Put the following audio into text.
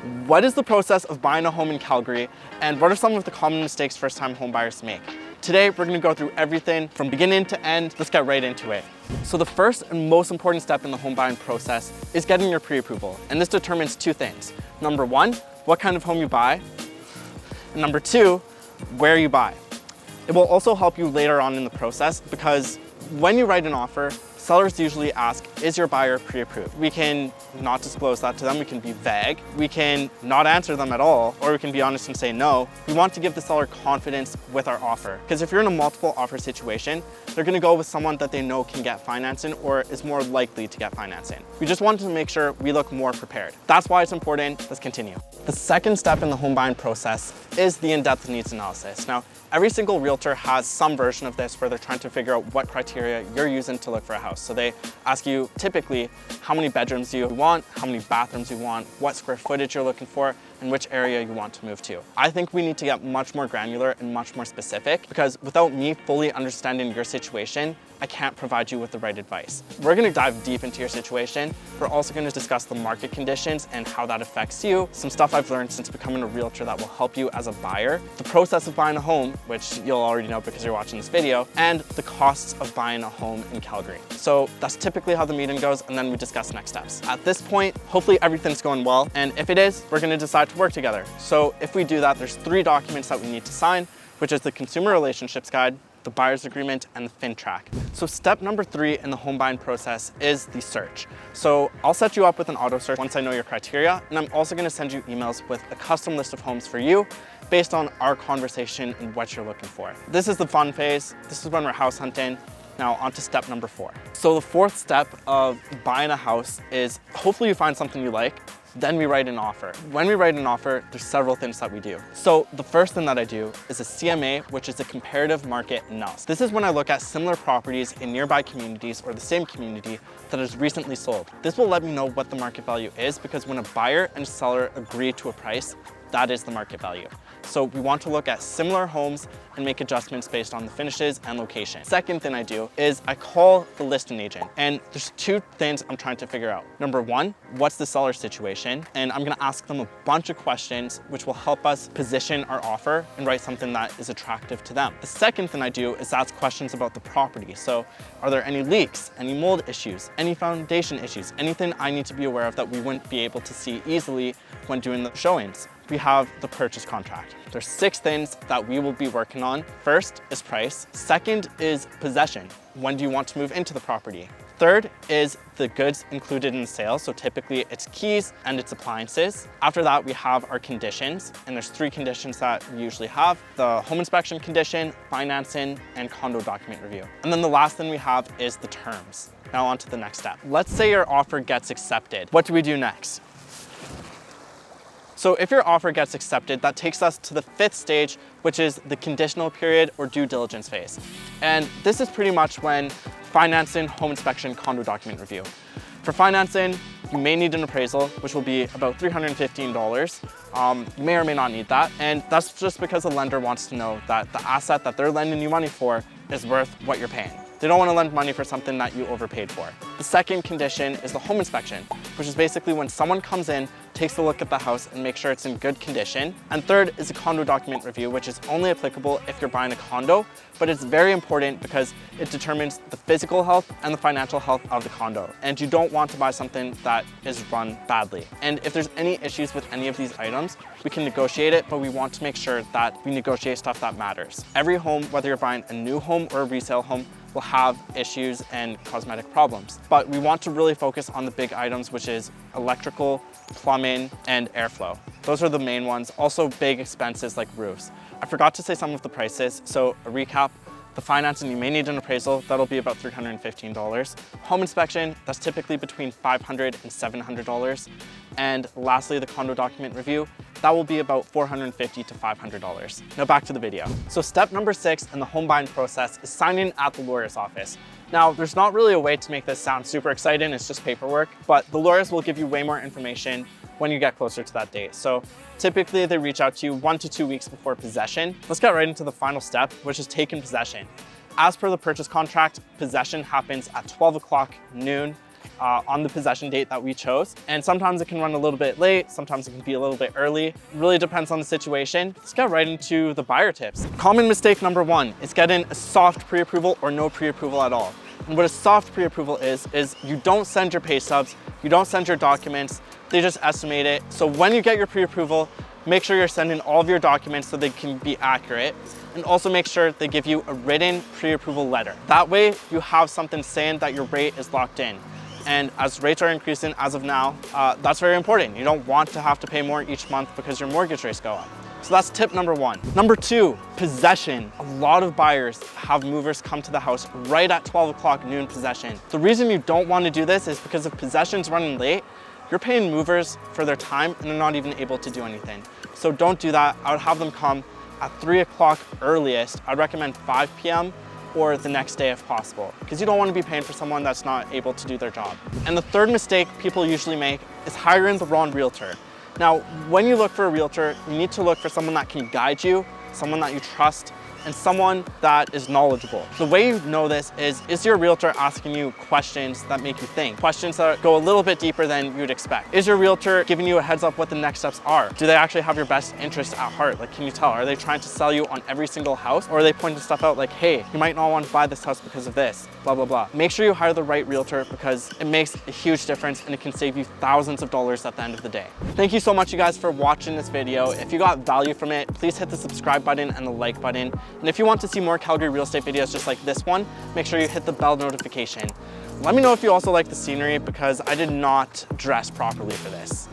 What is the process of buying a home in Calgary, and what are some of the common mistakes first-time home buyers make? Today, we're gonna go through everything from beginning to end. Let's get right into it. So the first and most important step in the home buying process is getting your pre-approval. And this determines two things. Number one, what kind of home you buy. And number two, where you buy. It will also help you later on in the process because when you write an offer, sellers usually ask, is your buyer pre-approved? We can not disclose that to them, we can be vague, we can not answer them at all, or we can be honest and say no. We want to give the seller confidence with our offer. Because if you're in a multiple offer situation, they're gonna go with someone that they know can get financing or is more likely to get financing. We just want to make sure we look more prepared. That's why it's important. Let's continue. The second step in the home buying process is the in-depth needs analysis. Now, every single realtor has some version of this where they're trying to figure out what criteria you're using to look for a house. So they ask you typically how many bedrooms you want, how many bathrooms you want, what square footage you're looking for, and which area you want to move to. I think we need to get much more granular and much more specific because without me fully understanding your situation, I can't provide you with the right advice. We're gonna dive deep into your situation. We're also gonna discuss the market conditions and how that affects you, some stuff I've learned since becoming a realtor that will help you as a buyer, the process of buying a home, which you'll already know because you're watching this video, and the costs of buying a home in Calgary. So that's typically how the meeting goes, and then we discuss next steps. At this point, hopefully everything's going well, and if it is, we're gonna decide to work together. So if we do that, there's 3 documents that we need to sign, which is the Consumer Relationships Guide, the Buyer's Agreement, and the FinTrack. So step number 3 in the home buying process is the search. So I'll set you up with an auto search once I know your criteria, and I'm also gonna send you emails with a custom list of homes for you based on our conversation and what you're looking for. This is the fun phase. This is when we're house hunting. Now on to step number 4. So the 4th step of buying a house is hopefully you find something you like, then we write an offer. When we write an offer, there's several things that we do. So the first thing that I do is a CMA, which is a comparative market analysis. This is when I look at similar properties in nearby communities or the same community that has recently sold. This will let me know what the market value is because when a buyer and seller agree to a price, that is the market value. So we want to look at similar homes and make adjustments based on the finishes and location. Second thing I do is I call the listing agent, and there's 2 things I'm trying to figure out. Number 1, what's the seller's situation? And I'm gonna ask them a bunch of questions which will help us position our offer and write something that is attractive to them. The second thing I do is ask questions about the property. So are there any leaks, any mold issues, any foundation issues, anything I need to be aware of that we wouldn't be able to see easily when doing the showings? We have the purchase contract. There's 6 things that we will be working on. First is price. Second is possession. When do you want to move into the property? Third is the goods included in the sale. So typically it's keys and it's appliances. After that, we have our conditions. And there's 3 conditions that we usually have: the home inspection condition, financing, and condo document review. And then the last thing we have is the terms. Now on to the next step. Let's say your offer gets accepted. What do we do next? So if your offer gets accepted, that takes us to the 5th stage, which is the conditional period or due diligence phase. And this is pretty much when financing, home inspection, condo document review. For financing, you may need an appraisal, which will be about $315. You may or may not need that. And that's just because the lender wants to know that the asset that they're lending you money for is worth what you're paying. They don't want to lend money for something that you overpaid for. The second condition is the home inspection, which is basically when someone comes in, takes a look at the house and makes sure it's in good condition. And third is a condo document review, which is only applicable if you're buying a condo, but it's very important because it determines the physical health and the financial health of the condo. And you don't want to buy something that is run badly. And if there's any issues with any of these items, we can negotiate it, but we want to make sure that we negotiate stuff that matters. Every home, whether you're buying a new home or a resale home, will have issues and cosmetic problems. But we want to really focus on the big items, which is electrical, plumbing, and airflow. Those are the main ones. Also big expenses like roofs. I forgot to say some of the prices. So a recap: the financing, you may need an appraisal. That'll be about $315. Home inspection, that's typically between $500 and $700. And lastly, the condo document review, that will be about $450 to $500. Now back to the video. So step number 6 in the home buying process is signing at the lawyer's office. Now, there's not really a way to make this sound super exciting, it's just paperwork, but the lawyers will give you way more information when you get closer to that date. So typically they reach out to you 1 to 2 weeks before possession. Let's get right into the final step, which is taking possession. As per the purchase contract, possession happens at 12 o'clock noon on the possession date that we chose. And sometimes it can run a little bit late, sometimes it can be a little bit early. It really depends on the situation. Let's get right into the buyer tips. Common mistake number one is getting a soft pre-approval or no pre-approval at all. And what a soft pre-approval is you don't send your pay stubs, you don't send your documents, they just estimate it. So when you get your pre-approval, make sure you're sending all of your documents so they can be accurate, and also make sure they give you a written pre-approval letter. That way you have something saying that your rate is locked in. And as rates are increasing as of now, that's very important. You don't want to have to pay more each month because your mortgage rates go up. So that's tip number one. Number two, possession. A lot of buyers have movers come to the house right at 12 o'clock noon possession. The reason you don't want to do this is because if possession's running late, you're paying movers for their time and they're not even able to do anything. So don't do that. I would have them come at 3 o'clock earliest. I'd recommend 5 p.m. or the next day if possible, because you don't want to be paying for someone that's not able to do their job. And the third mistake people usually make is hiring the wrong realtor. Now, when you look for a realtor, you need to look for someone that can guide you, someone that you trust, and someone that is knowledgeable. The way you know this is your realtor asking you questions that make you think? Questions that go a little bit deeper than you'd expect. Is your realtor giving you a heads up what the next steps are? Do they actually have your best interest at heart? Like, can you tell? Are they trying to sell you on every single house? Or are they pointing stuff out like, hey, you might not want to buy this house because of this, blah, blah, blah. Make sure you hire the right realtor because it makes a huge difference and it can save you thousands of dollars at the end of the day. Thank you so much, you guys, for watching this video. If you got value from it, please hit the subscribe button and the like button. And if you want to see more Calgary real estate videos just like this one, make sure you hit the bell notification. Let me know if you also like the scenery because I did not dress properly for this.